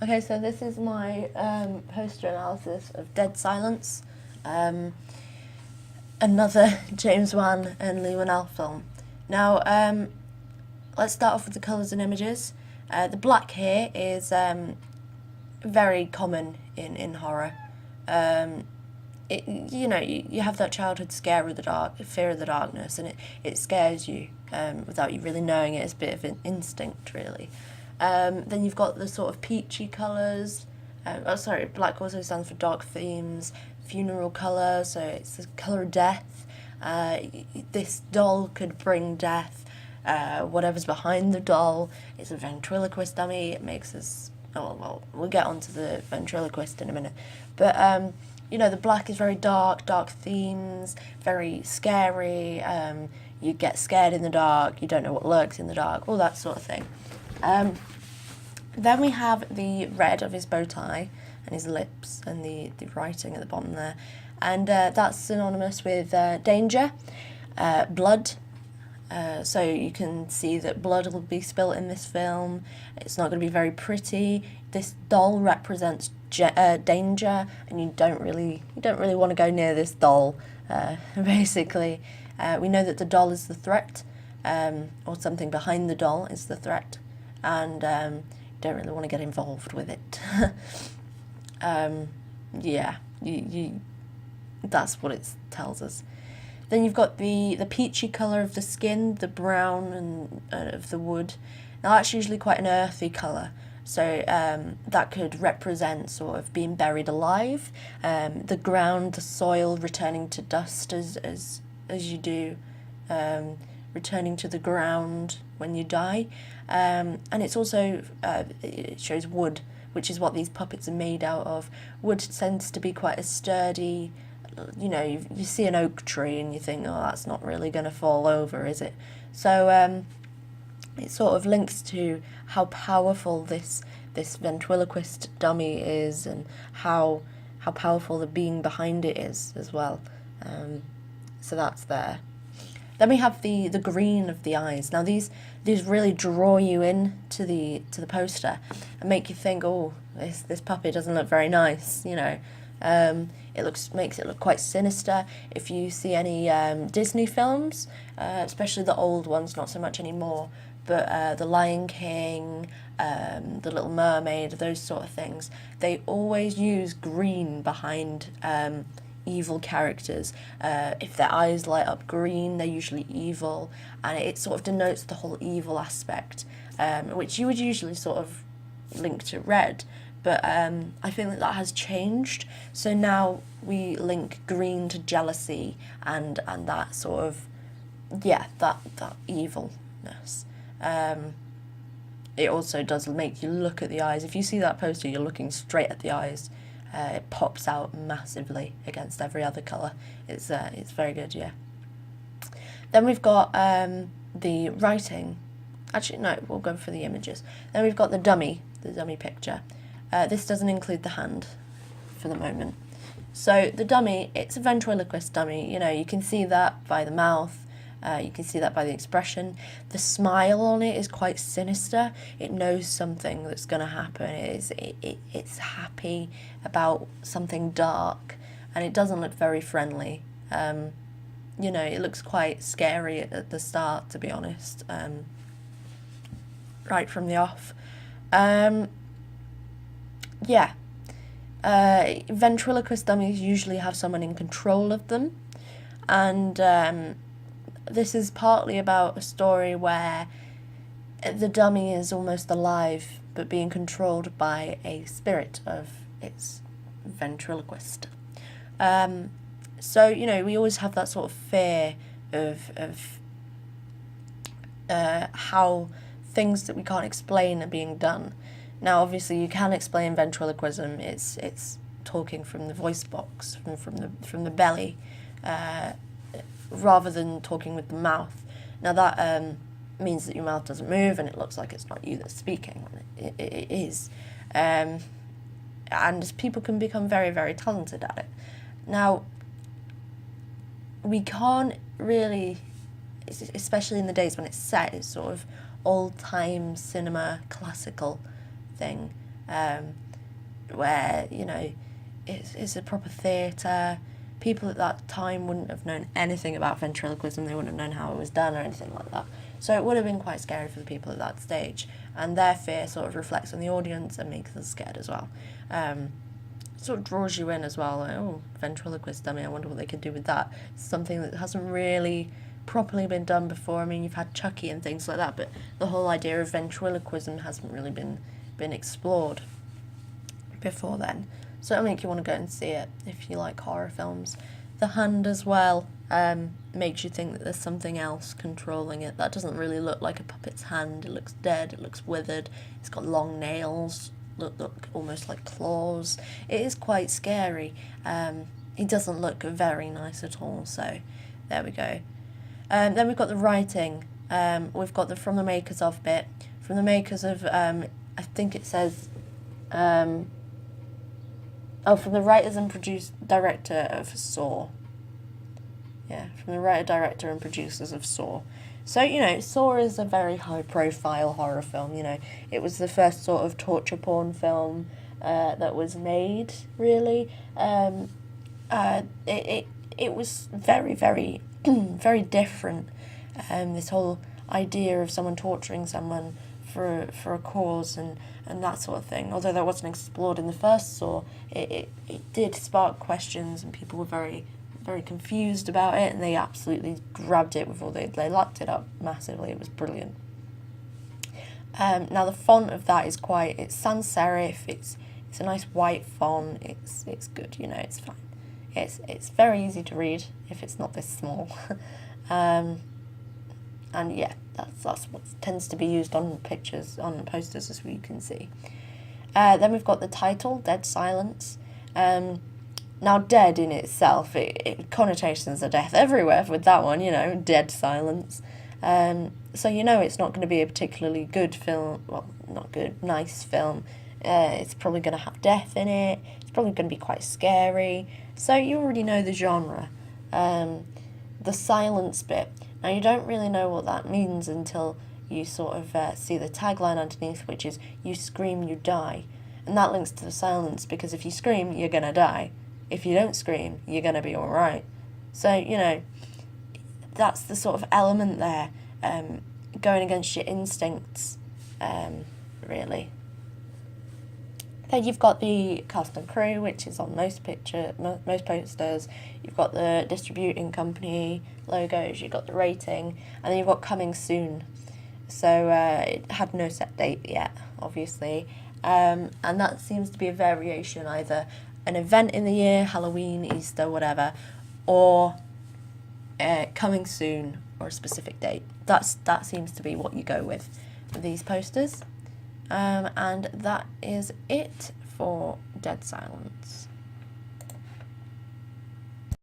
Okay, so this is my poster analysis of Dead Silence, another James Wan and Lee Whannell film. Now, let's start off with the colours and images. The black here is very common in horror. You have that childhood scare of the dark, fear of the darkness, and it scares you without you really knowing it. It's a bit of an instinct, really. Then you've got the sort of peachy colours. Black also stands for dark themes, funeral colour, so it's the colour of death. This doll could bring death. Whatever's behind the doll, it's a ventriloquist dummy. It makes us. Oh well, we'll get onto the ventriloquist in a minute, but the black is very dark themes, very scary. You get scared in the dark. You don't know what lurks in the dark. All that sort of thing. Then we have the red of his bow tie and his lips and the writing at the bottom there. And that's synonymous with danger, blood. So you can see that blood will be spilt in this film. It's not going to be very pretty. This doll represents danger, and you don't really want to go near this doll. Basically, we know that the doll is the threat, or something behind the doll is the threat, and don't really want to get involved with it. That's what it tells us. Then you've got the peachy colour of the skin, the brown and of the wood. Now that's usually quite an earthy colour, so that could represent sort of being buried alive, the ground, the soil returning to dust as you do, returning to the ground when you die. And it's also, it shows wood, which is what these puppets are made out of. Wood tends to be quite a sturdy, you see an oak tree and you think, oh, that's not really going to fall over, is it? So it sort of links to how powerful this ventriloquist dummy is, and how powerful the being behind it is as well. So that's there. Then we have the green of the eyes. Now these really draw you in to the poster and make you think, oh, this puppy doesn't look very nice, It makes it look quite sinister. If you see any Disney films, especially the old ones, not so much anymore, but The Lion King, The Little Mermaid, those sort of things, they always use green behind evil characters. If their eyes light up green, they're usually evil, and it sort of denotes the whole evil aspect, which you would usually sort of link to red. But I feel that has changed. So now we link green to jealousy and that sort of, that evilness. It also does make you look at the eyes. If you see that poster, you're looking straight at the eyes. It pops out massively against every other colour. It's very good, yeah. Then we've got the writing. Actually, no, we'll go for the images. Then we've got the dummy picture. This doesn't include the hand for the moment. So the dummy, it's a ventriloquist dummy. You can see that by the mouth. You can see that by the expression. The smile on it is quite sinister. It knows something that's going to happen. It's happy about something dark, and it doesn't look very friendly. It looks quite scary at the start, to be honest, right from the off. Ventriloquist dummies usually have someone in control of them, and this is partly about a story where the dummy is almost alive but being controlled by a spirit of its ventriloquist. So we always have that sort of fear of how things that we can't explain are being done. Now, obviously, you can explain ventriloquism. It's talking from the voice box, from the belly, rather than talking with the mouth. Now that means that your mouth doesn't move and it looks like it's not you that's speaking. It is, and people can become very, very talented at it. Now, we can't really, especially in the days when it's set, it's sort of old-time cinema classical thing. where, you know, it's a proper theatre. People at that time wouldn't have known anything about ventriloquism, they wouldn't have known how it was done or anything like that. So it would have been quite scary for the people at that stage, and their fear sort of reflects on the audience and makes us scared as well. Sort of draws you in as well, like, oh, ventriloquist dummy, I wonder what they could do with that. It's something that hasn't really properly been done before. I mean, you've had Chucky and things like that, but the whole idea of ventriloquism hasn't really been explored before then. So it'll make you want to go and see it if you like horror films. The Hand as well makes you think that there's something else controlling it. That doesn't really look like a puppet's hand. It looks dead, it looks withered, it's got long nails, look almost like claws. It is quite scary. It doesn't look very nice at all, so there we go. Then we've got the writing. We've got the from the makers of bit. From the makers of, I think it says, from the writers and director of Saw. Yeah, from the writer, director and producers of Saw. So, you know, Saw is a very high-profile horror film, you know. It was the first sort of torture porn film that was made, really. It was very, very, very different. This whole idea of someone torturing someone for a cause and that sort of thing. Although that wasn't explored in the first Saw, it did spark questions, and people were very, very confused about it, and they absolutely grabbed it with all they lapped it up massively. It was brilliant. Now the font of that is it's sans serif. It's a nice white font. It's good. You know, it's fine. It's very easy to read if it's not this small. And yeah, that's what tends to be used on pictures, on posters, as we can see. Then we've got the title, Dead Silence. Now, dead in itself, it connotations of death everywhere with that one, you know, Dead Silence. So you know it's not going to be a particularly good film, well, not good, nice film. It's probably going to have death in it. It's probably going to be quite scary. So you already know the genre. The silence bit. Now, you don't really know what that means until you sort of see the tagline underneath, which is, you scream, you die. And that links to the silence, because if you scream, you're going to die. If you don't scream, you're going to be all right. So, you know, that's the sort of element there, going against your instincts, really. Then you've got the cast and crew, which is on most posters. You've got the distributing company logos, you've got the rating, and then you've got coming soon. So it had no set date yet, obviously. And that seems to be a variation, either an event in the year, Halloween, Easter, whatever, or coming soon, or a specific date. That seems to be what you go with these posters. And that is it for Dead Silence.